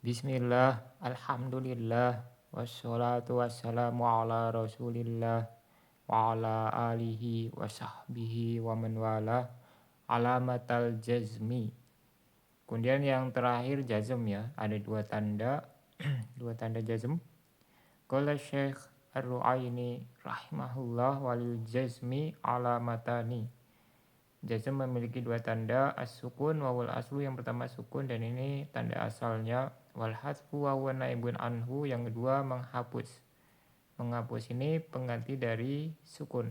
Bismillah, alhamdulillah, wassalatu wassalamu ala rasulillah, wa ala alihi wa sahbihi wa man wala, alamatal jazmi. Kemudian yang terakhir jazm ya, ada dua tanda, dua tanda jazm. Qala Syekh Ar-Ru'aini rahimahullah walil jazmi alamatani. Jazm memiliki dua tanda, as-sukun wawul aslu, yang pertama sukun dan ini tanda asalnya, wal hadfu wa huwa naibun anhu, yang kedua menghapus. Menghapus ini pengganti dari sukun.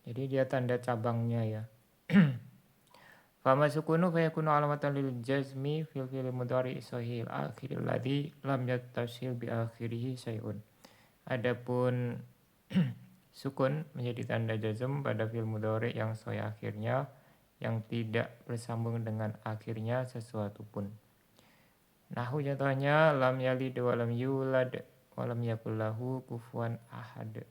Jadi dia tanda cabangnya ya. Fama sukunu fayakunu alamatan lil jazmi fil fi'il mudhari sahih akhiril ladzi lam yattasil bi akhirih syai'un. Adapun sukun menjadi tanda jazm pada fi'il mudhari yang sahih akhirnya yang tidak bersambung dengan akhirnya sesuatu pun. Nahu contohnya lam yalid wa lam yulad wa lam yakul lahu kufuwan ahad.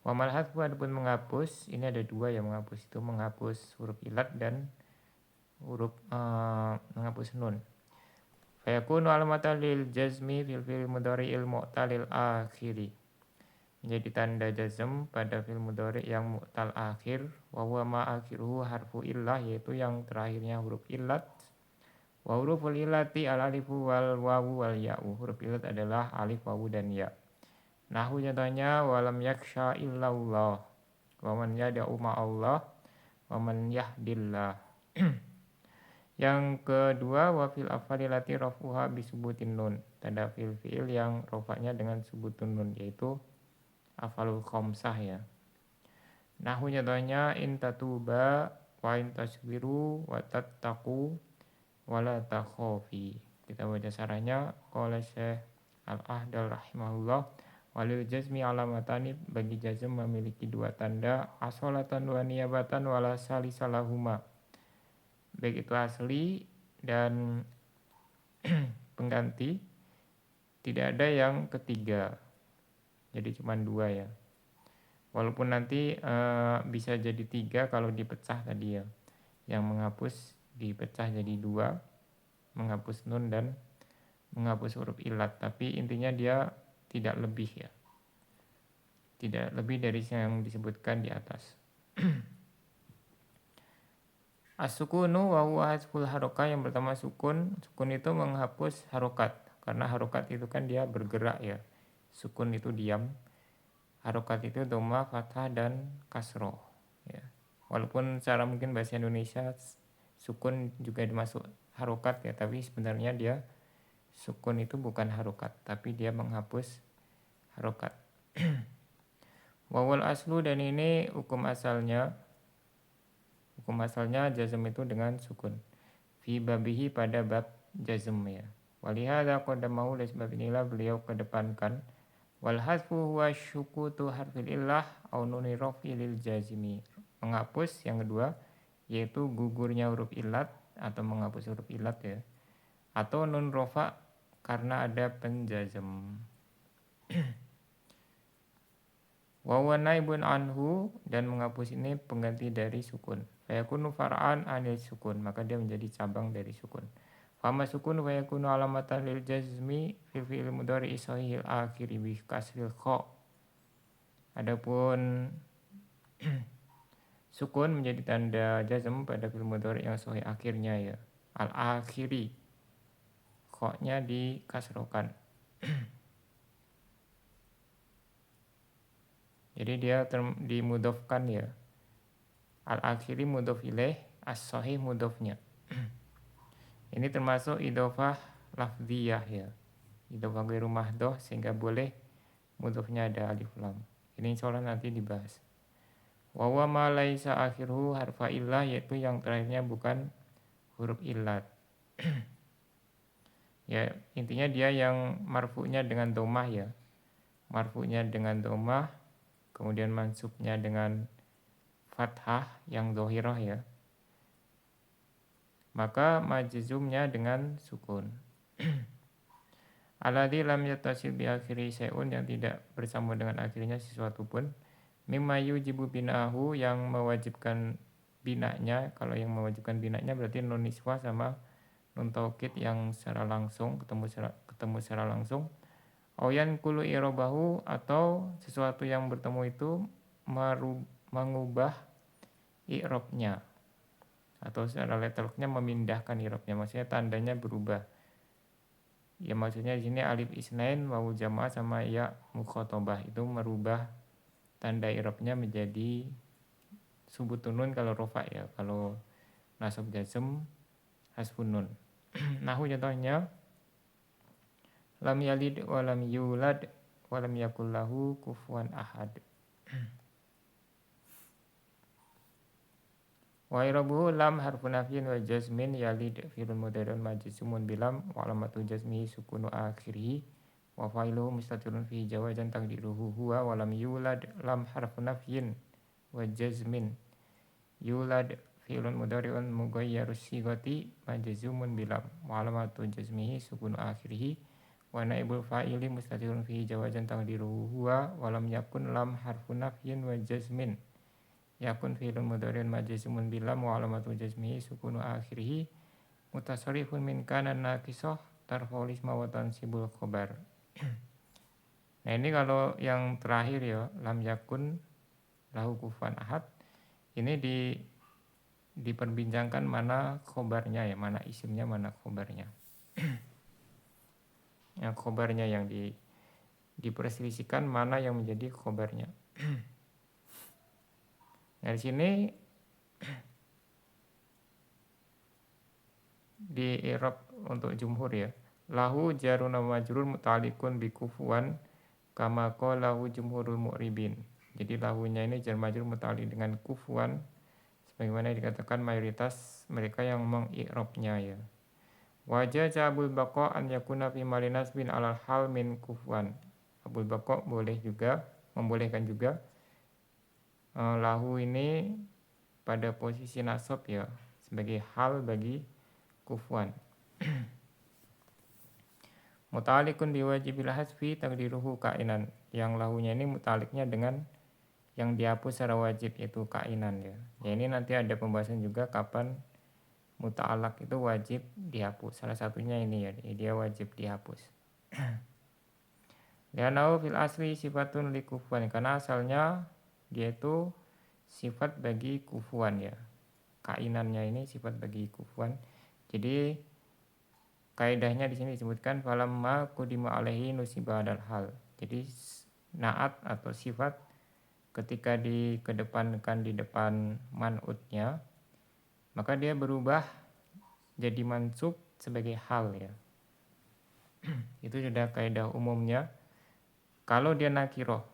Wa mal hadfu, adapun menghapus, ini ada dua yang menghapus, itu menghapus huruf ilat dan huruf menghapus nun. Fayakunu alamatan lil jazmi fil fi'il mudhari'il mu'talil akhiri. Menjadi tanda jazm pada fi'il mudhari yang mu'tal akhir, wa huwa ma akhiruhu harfu illah, yaitu yang terakhirnya huruf illat. Wa huruful illati al alifu wal wawu wal ya'u. Huruf illat adalah alif, wawu dan ya. Nahu contohnya walam yaksha illallah wa man yad'u ma'allah wa man yahdillah. Yang kedua wa fil afalilati rafuha bisubutin nun. Tanda fi'il yang rofaknya dengan subutun nun, yaitu afalul khamsah ya. Nahu contohnya in tatuba wa in tasbiru wa tattaqu wa la takhafi. Kita baca sarahnya. Qala Syekh Al-Ahdal rahimahullah walil jazmi alamatani, bagi jazm memiliki dua tanda, asolatan wa niyabatan wala salisalahuma, baik itu asli dan pengganti, tidak ada yang ketiga. Jadi cuma dua ya. Walaupun nanti bisa jadi tiga kalau dipecah tadi ya. Yang menghapus dipecah jadi dua, menghapus nun dan menghapus huruf ilat. Tapi intinya dia tidak lebih ya. Tidak lebih dari yang disebutkan di atas. As-sukunu wa huwa hasful harokah, yang pertama sukun. Sukun itu menghapus harokat. Karena harokat itu kan dia bergerak ya. Sukun itu diam. Harokat itu dhamma, fathah, dan kasroh ya. Walaupun secara mungkin bahasa Indonesia sukun juga dimasuk harokat ya, tapi sebenarnya dia sukun itu bukan harokat, tapi dia menghapus harokat. Wawal aslu, dan ini hukum asalnya. Hukum asalnya jazm itu dengan sukun. Fi babihi, pada bab jazm ya. Walihada qadamahu, oleh sebab inilah beliau kedepankan wal hadfu huwa syukutu harfil illah au nuni rafi lil jazimi. Menghapus yang kedua yaitu gugurnya huruf illat atau menghapus huruf illat ya, atau nun rofa karena ada penjazm. Wa huwa naibun anhu, dan menghapus ini pengganti dari sukun. Fayakunu far'an anil sukun, maka dia menjadi cabang dari sukun. Fama sukun wa yakunu alamatan lil jazmi fil fi'il mudhari sahihil akhiri bi kasril kha. Adapun sukun menjadi tanda jazm pada fi'il mudhari yang sahih akhirnya ya, al akhiri, kha-nya dikasrokan. Jadi dia dimudhofkan ya. Al akhiri mudhof ilaih, as sahih mudhofnya. Ini termasuk idhofah lafdhiyah ya. Idhofah ghairu mahdhoh, sehingga boleh mudhofnya ada alif lam. Ini insyaallah nanti dibahas. Wa huwa ma laisa akhiruhu harfa illah, yaitu yang terakhirnya bukan huruf illat. Ya, intinya dia yang marfu'nya dengan dhammah ya. Marfu'nya dengan dhammah, kemudian mansubnya dengan fathah yang dhahirah ya. Maka majzumnya dengan sukun. Alladzi lam yattasil bi akhiri syai'un, yang tidak bersambung dengan akhirnya sesuatu pun. Mimma yujibu binahu, yang mewajibkan binanya. Kalau yang mewajibkan binanya berarti nun niswah sama nun taukid yang secara langsung ketemu secara langsung. Auyan kulu irobahu, atau sesuatu yang bertemu itu mengubah i'rabnya, atau secara letternya memindahkan i'rabnya, maksudnya tandanya berubah. Ya maksudnya di sini alif isnain wawu jamaah sama ya mukhatabah itu merubah tanda i'rabnya menjadi subutun nun kalau rofa ya, kalau nasab jazm hasbun nun. Nahu contohnya lam yalid wa lam yulad wa lam yakul lahu kufuwan ahad. Wa irabuhu lam harfu nafyin wa jazmin yalid fi'lun mudhari'un majzumun bilam wa alamatu jazmihi sukunu akhirih wa fa'iluhu mustatirun fihi jawazan taqdiruhu huwa wa lam yulad lam harfu nafyin wa jazmin yulad fi'lun mudhari'un mughayyarus sighati majzumun bilam wa alamatu jazmihi sukunu akhirih wa naibul fa'ili mustatirun fihi jawazan taqdiruhu huwa wa lam yakun lam harfu nafyin wa jazmin yakun fi'lun mudhari'un majzumun bilam wa alamatu jazmihi sukunu akhirih mutasarrifun min kana naqisah tarfa'ul isma wa tansibul khabar. Nah ini kalau yang terakhir ya, lam yakun lahu kufuwan ahad, ini diperbincangkan mana khobarnya ya, mana isimnya, mana khobarnya. Yang khobarnya yang diperselisihkan mana yang menjadi khobarnya. Nah di sini di i'rab untuk jumhur ya, lahu jarun wa majrur muta'alliqun bi kufuwan kama qala lahu jumhurul mu'ribin. Jadi lahunya ini jar majrur muta'alliq dengan kufuwan sebagaimana dikatakan mayoritas mereka yang mengi'rabnya ya. Wajah Abul Baqa an yakuna fi mali nasbin alal hal min kufuwan. Abul Baqa boleh juga, membolehkan juga lahu ini pada posisi nasab ya, sebagai hal bagi kufuwan. Muta'alliqun biwajibil hasfi taqdiruhu kainan. Yang lahunya ini muta'alliqnya dengan yang dihapus secara wajib, yaitu kainan ya. Ya ini nanti ada pembahasan juga kapan muta'allaq itu wajib dihapus. Salah satunya ini ya, dia wajib dihapus. Lianau fil asli sifatun li kufuwan, karena asalnya dia itu sifat bagi kufuwan ya. Kainannya ini sifat bagi kufuwan. Jadi kaidahnya di sini disebutkan falamma qudima alaihi nusiba adal hal. Jadi naat atau sifat ketika dikedepankan di depan man'utnya, maka dia berubah jadi mansub sebagai hal ya. Itu sudah kaidah umumnya. Kalau dia nakiroh,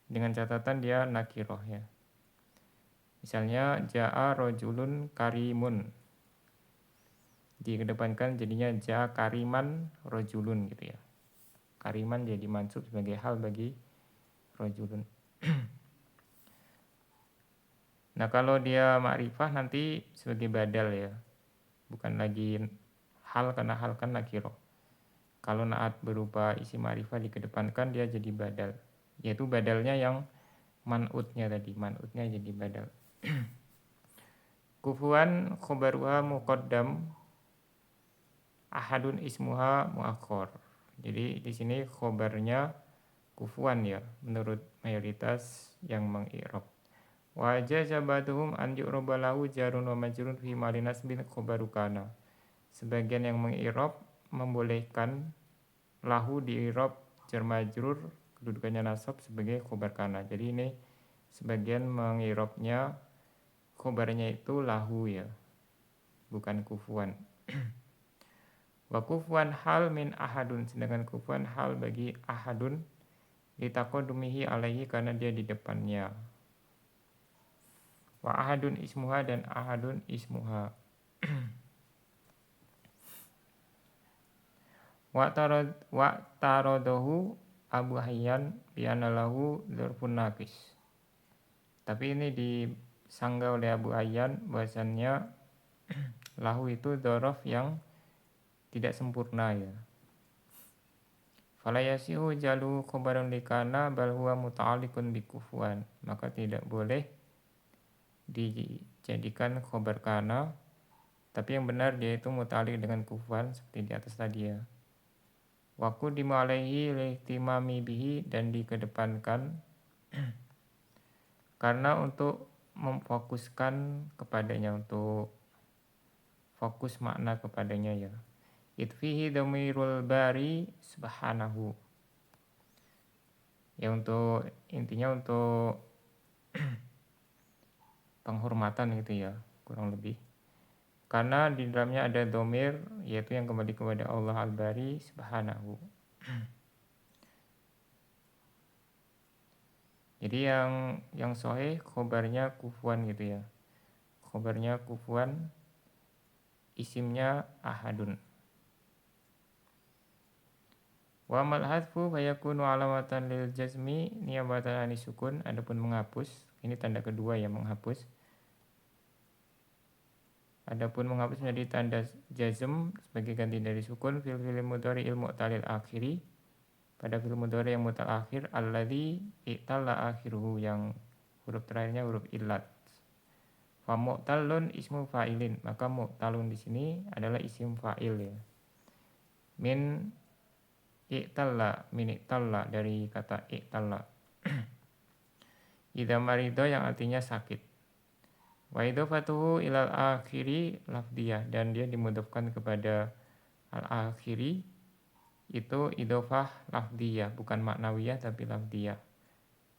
dengan catatan dia nakiroh ya. Misalnya ja'a rojulun karimun, dikedepankan jadinya ja'a kariman rojulun gitu ya. Kariman jadi mansub sebagai hal bagi rojulun. Nah kalau dia ma'rifah nanti sebagai badal ya, bukan lagi hal, karena hal kan nakiroh. Kalau naat berupa isi ma'rifah dikedepankan dia jadi badal, yaitu badalnya yang man'utnya tadi, man'utnya jadi badal. Kufuwan khobaruha muqaddam ahadun ismuha muakhor. Jadi di sini khobarnya kufuwan ya, menurut mayoritas yang mengi'rab. Wa jazabatuhum an yu'raba lahu jarun wa majrun fi mali nasbin khobaru kana. Sebagian yang mengi'rab membolehkan lahu di'irab jar majrur kedudukannya nasab sebagai khobar kana. Jadi ini sebagian mengi'rabnya khobarnya itu lahu ya, bukan kufuwan. Wa kufuwan hal min ahadun, sedangkan kufuwan hal bagi ahadun litaqadumihi alaihi, karena dia di depannya. Wa ahadun ismuha, dan ahadun ismuha. Wa tarodohu Abu Hayyan bi'anna lahu dzarfun naqis. Tapi ini disanggah oleh Abu Hayyan bahwasannya lahu itu dzaraf yang tidak sempurna ya. Fala yasihu jalu khabarun likana bal huwa muta'alliqun bi kufuwan. Maka tidak boleh dijadikan khabar kana, Tapi yang benar dia itu muta'alliq dengan kufuan seperti di atas tadi ya. Wa qudima alaihi lihtimami bihi, dan dikedepankan karena untuk memfokuskan kepadanya, untuk fokus makna kepadanya ya. Itfihi dhamirul bari subhanahu. Ya untuk intinya untuk penghormatan gitu ya, kurang lebih. Karena di dalamnya ada dhamir, yaitu yang kembali kepada Allah Al-Bari subhanahu. Jadi yang sahih khobarnya kufuan gitu ya. Khobarnya kufuan, isimnya ahadun. Wa mal hadfu fayakunu alamatan lil jazmi niyabatan anis sukun. Adapun menghapus, ini tanda kedua ya, menghapus. Adapun menghapus menjadi tanda jazm sebagai ganti dari sukun fil mudhari ilmu talil akhiri, pada fil mudhari yang mutal akhir, alladzi italla akhiruhu, yang huruf terakhirnya huruf illat. Fa mu'talun ismu fa'ilin, maka mu'talun di sini adalah isim fa'il ya. Min iktalla, min iktalla, dari kata iktalla. Idza marido, yang artinya sakit. Wa idhofatuhu ilal akhiri lafdiyah, dan dia dimudhofkan kepada al akhiri itu idhofah lafdiyah, bukan maknawiyah tapi lafdiyah,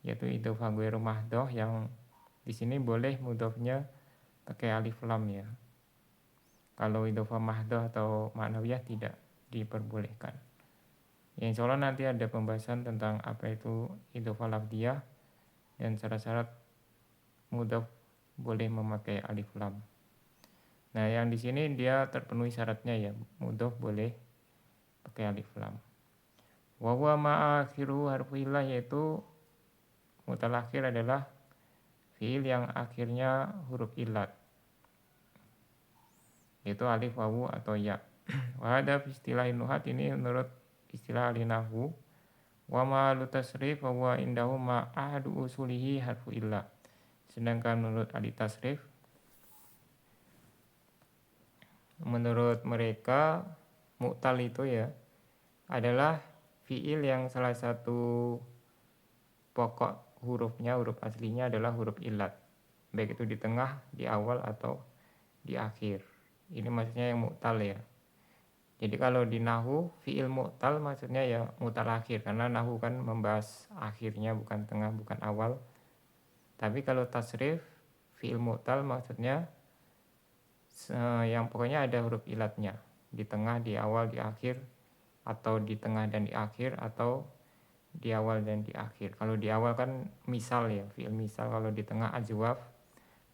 yaitu idhofah ghairu mahdhoh, yang di sini boleh mudhofnya pakai alif lam ya. Kalau idhofah mahdhoh atau maknawiyah tidak diperbolehkan. Ya, insya Allah nanti ada pembahasan tentang apa itu idhofah lafdiyah dan syarat-syarat mudhof boleh memakai alif lam. Nah, yang di sini dia terpenuhi syaratnya ya, mudhof boleh pakai alif lam. Wa huwa ma'akhiru harfu illah, yaitu mutalakhir adalah fiil yang akhirnya huruf illat, yaitu alif, wawu atau ya. Wa ada istilah nuhat, ini menurut istilah ahli nahwu. Wa ma'alu tasrif wa huwa indahu ma'ahadu usulihi harfu illah. Sedangkan menurut ahli tasrif, menurut mereka mu'tal itu ya adalah fiil yang salah satu pokok hurufnya, huruf aslinya adalah huruf illat, baik itu di tengah, di awal atau di akhir. Ini maksudnya yang mu'tal ya. Jadi kalau di nahwu fiil mu'tal maksudnya ya mu'tal akhir, karena nahwu kan membahas akhirnya, bukan tengah, bukan awal. Tapi kalau tasrif fiil mu'tal maksudnya yang pokoknya ada huruf illatnya, di tengah, di awal, di akhir, atau di tengah dan di akhir, atau di awal dan di akhir. Kalau di awal kan misal ya, fiil misal. Kalau di tengah ajwaf,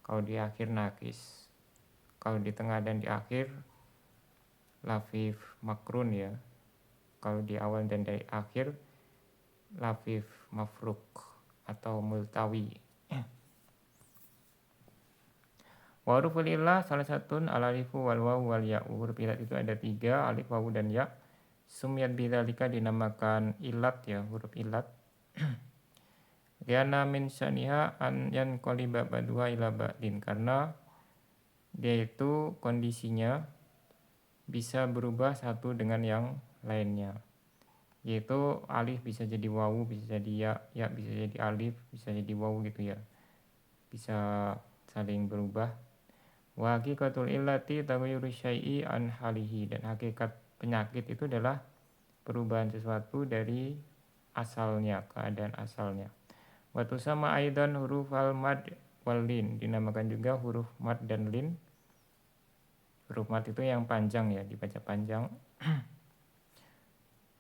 kalau di akhir nakis. Kalau di tengah dan di akhir lafif makrun ya. Kalau di awal dan di akhir lafif mafruk atau multawi. Wa huruful illah salah satu al-alifu wal wawu wal ya. Huruf illat itu ada 3, alif, wawu, dan ya. Sumiyat bidzalika, dinamakan illat ya, huruf illat. Liana min syaniha an yanqaliba ba'duha ila ba'din, karena dia itu kondisinya bisa berubah satu dengan yang lainnya. Yaitu alif bisa jadi wawu, bisa jadi ya, ya bisa jadi alif, bisa jadi wawu gitu ya. Bisa saling berubah. Wa hakikatul illati taghayyuru syai'i an halihi, dan hakikat penyakit itu adalah perubahan sesuatu dari asalnya, keadaan asalnya. Wa tusama aidan huruf al-mad wal lin, dinamakan juga huruf mad dan lin. Huruf mad itu yang panjang ya, dibaca panjang.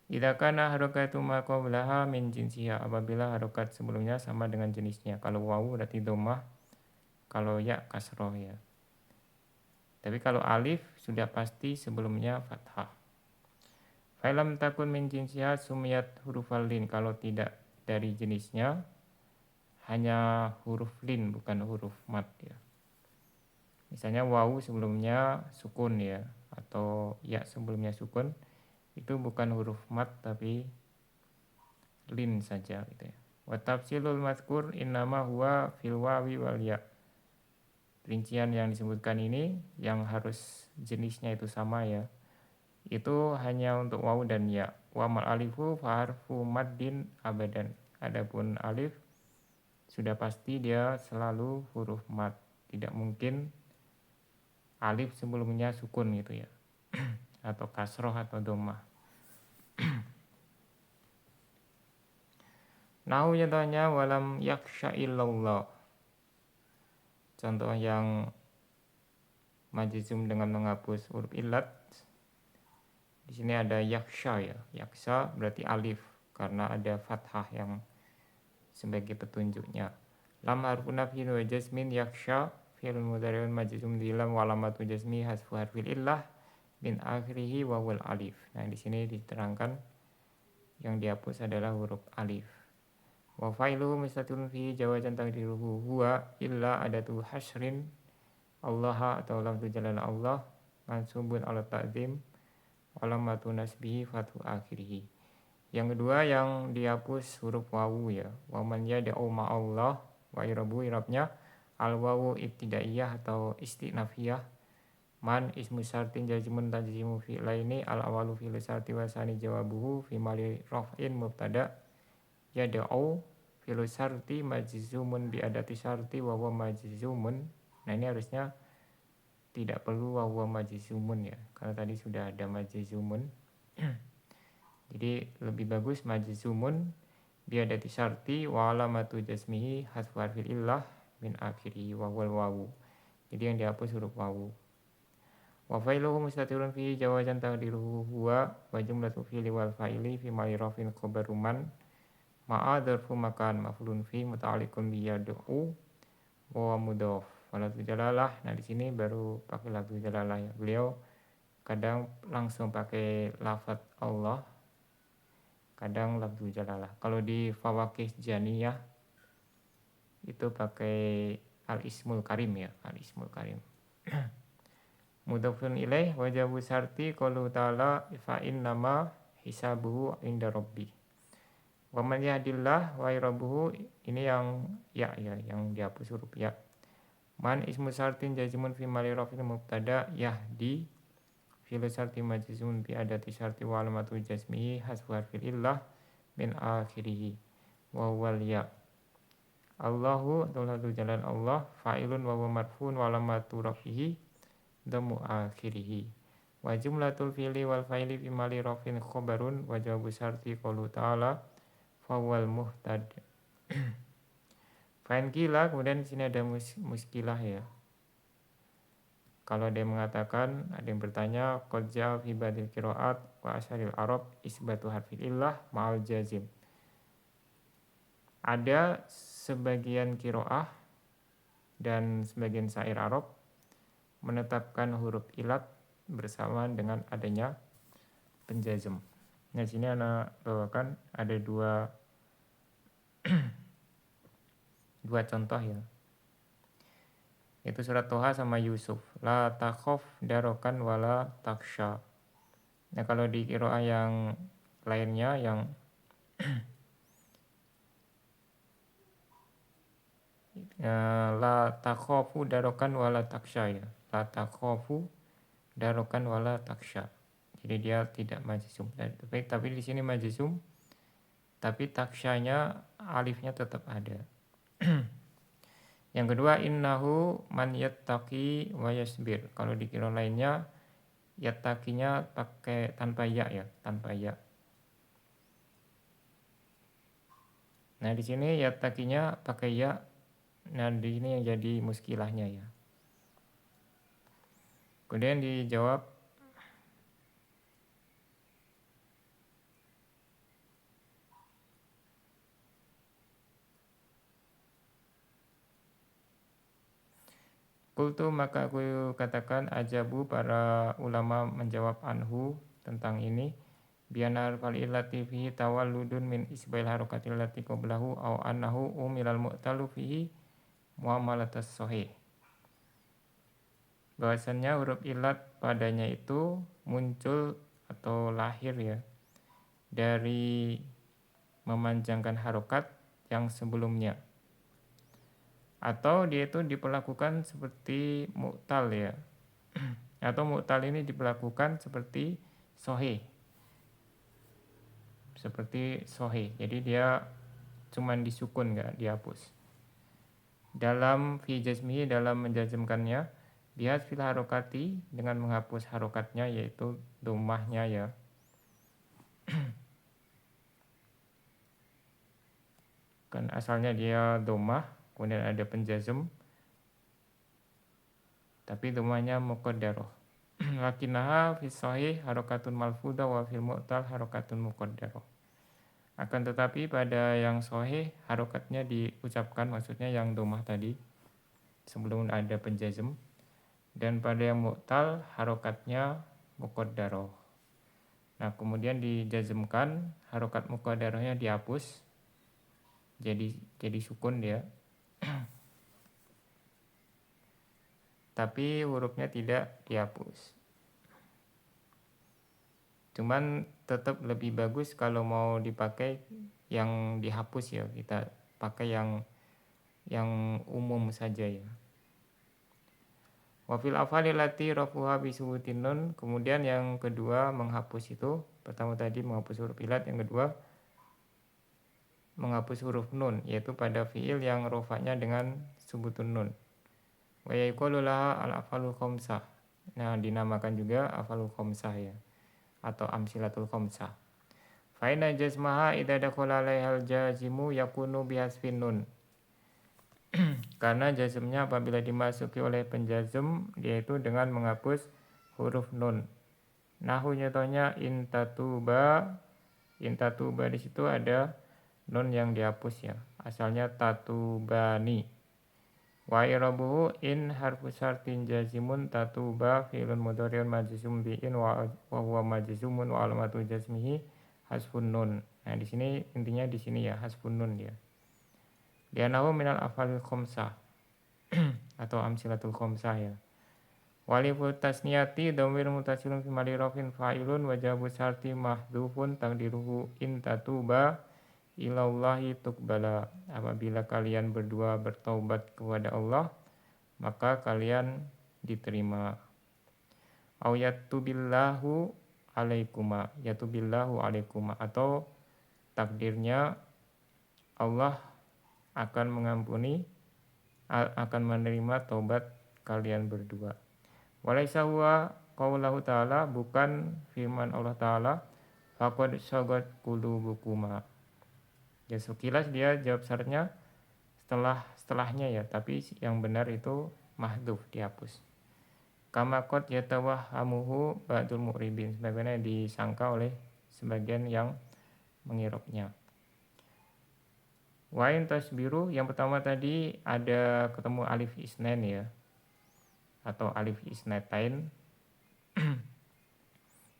Idza kana harakatu ma qablaha min jinsiha, apabila harokat sebelumnya sama dengan jenisnya. Kalau wawu berarti dhammah, kalau ya kasroh ya. Tapi kalau alif sudah pasti sebelumnya fathah. Fa'ilam takun min jinsiha sumiyat hurufal lin, kalau tidak dari jenisnya hanya huruf lin, bukan huruf mad ya. Misalnya wawu sebelumnya sukun ya, atau ya sebelumnya sukun, itu bukan huruf mad tapi lin saja gitu ya. Wa tafsilul mazkur innama huwa fil wawi wal ya. Rincian yang disebutkan ini yang harus jenisnya itu sama ya, itu hanya untuk wawu dan ya. Wa mal alifu fa harfu maddin abadan. Adapun alif sudah pasti dia selalu huruf mad, tidak mungkin alif sebelumnya sukun gitu ya, atau kasroh atau dhammah. Nahu contohnya walam yaksha illallah. Contoh yang majzum dengan menghapus huruf illat. Di sini ada yaksha ya. Yaksha berarti alif karena ada fathah yang sebagai petunjuknya. Lam harfu nafyin wa jazmin yaksha fi'il mudhari'un majzum di lam wa alamatu jazmi hasfu harfil illah min akhirihi wa wal alif. Nah, di sini diterangkan yang dihapus adalah huruf alif. Wa fa'iluhu mustatirun fi jawazan taqdiruhu huwa illa adatu hasrin Allah atau lafzu jalal Allah mansubun ala ta'zim alamatu nasbihi fatu akhirih. Yang kedua yang dihapus huruf wawu ya. Wa man yad'u ma'allah wa irabu irabnya al wawu ibtidaiyah atau istinafiyah. Man ismu syartin jazmun tajzimu fi laini al awalu fi lisarti wa sani jawabuhu fi mali raf'in mubtada yad'u fi'lu syarti majzumun bi adati syarti wa huwa majzumun. Nah, ini harusnya tidak perlu wa huwa majzumun ya, karena tadi sudah ada majzumun. Jadi lebih bagus majzumun bi adati syarti wa alamatu jazmihi hasfu harfil illah min akhiri wa wal wawu. Jadi yang dihapus huruf wawu. Wa fa'iluhu mustatirun fi jawazan taqdiruhu huwa wa jumlatu fi'li wal fa'ili fi mali rafin khabaruman ma'a dzarfu makan maf'ulun fi muta'alliqun bi yad'u wa mudhaf lafzu jalalah. Nah, di sini baru pakai lafzu jalalah ya. Beliau kadang langsung pakai lafaz Allah, kadang lafzu jalalah. Kalau di Fawaqih Janiyah itu pakai al-ismul karim ya, al-ismul karim. Mudhafun ilaih wa jawabu syarti qaulu ta'ala fa innama hisabuhu inda rabbih. Wa man yahdillah wa irabuhu, ini yang ya yang dihapus huruf ya. Man ismu syartin jazmun fi mali rafil mubtada yahdi fi'lu syarti majzumun bi adati syarti wa alamatu jazmihi hasfu harfil illah min akhirih wa wal ya. Allahu atau jalan Allah fa'ilun wa huwa marfu'un wa alamatu rafihi dhammu akhirih. Wa jumlatul fi'li wal fa'ili fi mali rafin khabarun wa jawabu syarti qaulu ta'ala fawal muhtad. Fa'in kila, kemudian di sini ada muskilah ya. Kalau ada yang mengatakan, ada yang bertanya, qadja fi badil qiraat wa asyaril arab isbatu harfil illah ma'al jazim. Ada sebagian qiraah dan sebagian syair Arab menetapkan huruf ilat bersamaan dengan adanya penjazm. Nah, sini anak bawakan ada dua contoh ya. Itu surat Toha sama Yusuf. La takhaf darokan wala taksha. Nah, kalau di qiraah yang lainnya yang la takhafu darokan wala taksha ya. La takhafu darokan wala taksha. Jadi dia tidak majzum. Tapi di sini majzum, tapi taksyanya alifnya tetap ada. Yang kedua innahu man yattaqi wa yasbir. Kalau di qiraah lainnya yattaqinya pakai tanpa ya ya, tanpa ya. Nah, di sini yattaqinya pakai ya. Nah, di sini yang jadi muskilahnya ya. Kemudian dijawab Kultu, maka aku katakan ajabu, para ulama menjawab anhu tentang ini. Bianar fal illati fihi tawalludun min isbail harokatil lati qablahu au annahu umilal mu'talu fihi muamalatas sahih. Bahwasannya huruf illat padanya itu muncul atau lahir ya dari memanjangkan harokat yang sebelumnya, atau dia itu diperlakukan seperti mu'tal ya. Atau mu'tal ini diperlakukan seperti sohih. Seperti sohih. Jadi dia cuman disukun, nggak dihapus. Dalam fi jazmihi, dalam menjazmkannya, bihat fil harokati, dengan menghapus harokatnya, yaitu domahnya ya. Kan asalnya dia domah, kemudian ada penjazm, tapi domahnya muqaddarah. Lakinaha fi sahih harokatun malfudah wa fil mu'tal harokatun muqaddarah. Akan tetapi pada yang sahih harokatnya diucapkan, maksudnya yang domah tadi sebelum ada penjazm, dan pada yang mu'tal harokatnya muqaddarah. Nah, kemudian dijazmkan, harokat muqaddarahnya dihapus, jadi sukun dia. Tapi hurufnya tidak dihapus. Cuman tetap lebih bagus kalau mau dipakai yang dihapus ya, kita pakai yang umum saja ya. Wa fil af'ali lati rafuha bi subutin nun, kemudian yang kedua menghapus itu, pertama tadi menghapus huruf ilat, yang kedua menghapus huruf nun, yaitu pada fiil yang rofaknya dengan subutun nun. Wa yaqulu laha al-af'alul khamsah. Nah, dinamakan juga af'alul khamsah ya, atau amsilatul khamsah. Fa inna jazmaha idza dakhala 'alaihal jazimu yakunu bihasfin nun. Karena jazmnya apabila dimasuki oleh penjazm, yaitu dengan menghapus huruf nun. Nahu nyatanya intatuba di situ ada nun yang dihapus ya. Asalnya tatubani. Wa irabuhu in harfu syartin jazimun tatuba fi'lun mudhari'un majzum bi in wa huwa majzumun wa alamatu jazmihi hasfun nun. Nah, di sini intinya di sini ya hasfun nun dia. Lianahu minal afalil khamsah atau amsilatul khamsah ya. Walifu tasniyati dhamir mutasilun fi mali rafin fa'ilun wa jawabu syarti mahdhufun taqdiruhu in tatuba ilallahi tuqbala. Apabila kalian berdua bertaubat kepada Allah, maka kalian diterima. Au yatubillahu alaikuma, atau takdirnya Allah akan mengampuni, akan menerima taubat kalian berdua. Walaisa huwa qaulahu ta'ala, bukan firman Allah ta'ala, faqad sagat qulubukuma. Ya, sekilas dia jawab syaratnya setelahnya ya, tapi yang benar itu mahdhuf, dihapus. Kama qad yatawahhamuhu ba'dul mu'ribin, sebagaimana disangka oleh sebagian yang mengirabnya. Wa in tasbiru, yang pertama tadi ada ketemu alif isnain ya, atau alif isnatain.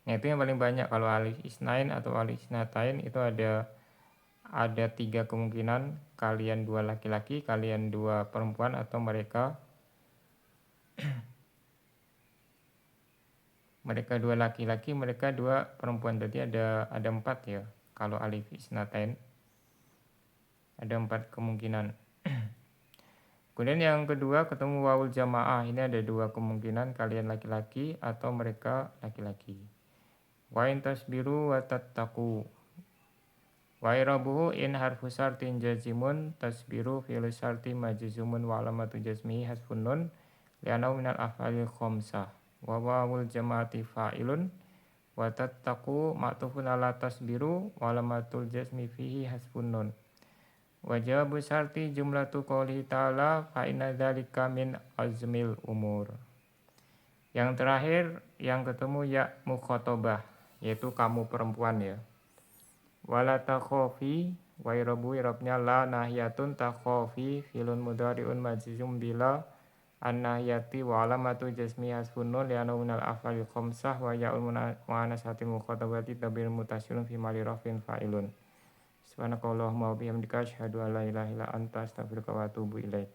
Nah, itu yang paling banyak. Kalau alif isnain atau alif isnatain itu ada 3 kemungkinan, kalian 2 laki-laki, kalian 2 perempuan, atau mereka 2 laki-laki, mereka 2 perempuan. Jadi ada 4 ya. Kalau alif isnatain ada 4 kemungkinan. Kemudian yang kedua ketemu wawul jamaah, ini ada 2 kemungkinan, kalian laki-laki atau mereka laki-laki. Wa in tasbiru wa tattaqu. Wa irabuhu in harfu syartin jazimun tasbiru fi'il syarti majzumun wa alamatu jazmihi hasfun nun li'annahu minal af'alil khamsah. Wa wawul jamaati fa'ilun wa tattaqu ma'tufun ala tasbiru wa alamatul jazmi fihi hasfun nun. Wa jawabu syarti jumlatu qoulihi ta'ala fa inna dzalika min azmil umur. Yang terakhir yang ketemu ya mukhatabah, yaitu kamu perempuan ya. Wala takhafi, wa irabu irabnya la nahiyatun takhafi filun mudhari'un majzum bila an-nahiyati wa alamatu jazmi hasfun nun li'annahu minal af'alil khamsah wa ya'ul mu'anasati mukhatabati tabir mutasilun fi mali rafin fa'ilun. Subhanakallahumma wa bihamdika asyhadu an la ilaha illa anta astaghfiruka wa atubu ilaik.